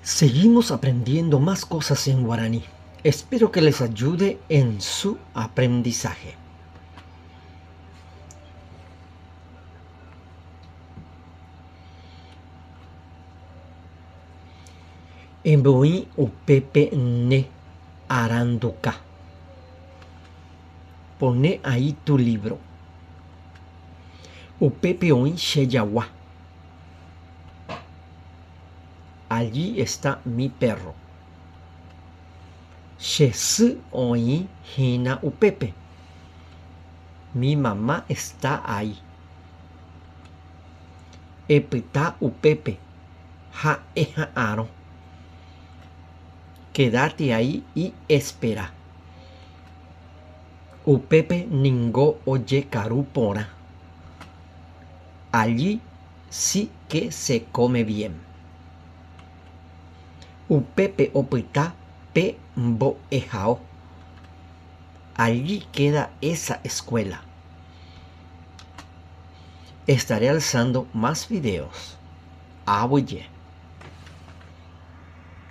Seguimos aprendiendo más cosas en guaraní. Espero que les ayude en su aprendizaje. Emboi upepe ne aranduka. Pone ahí tu libro. Upepe oin sheyawa. Allí está mi perro. Shesu oin hina upepe. Mi mamá está ahí. Epita upepe. Ha eja aro. Quédate ahí y espera. Upepe ningo oye carupora. Allí sí que se come bien. Upepe opita pe mbo ejao. Allí queda esa escuela. Estaré alzando más videos. Aboye.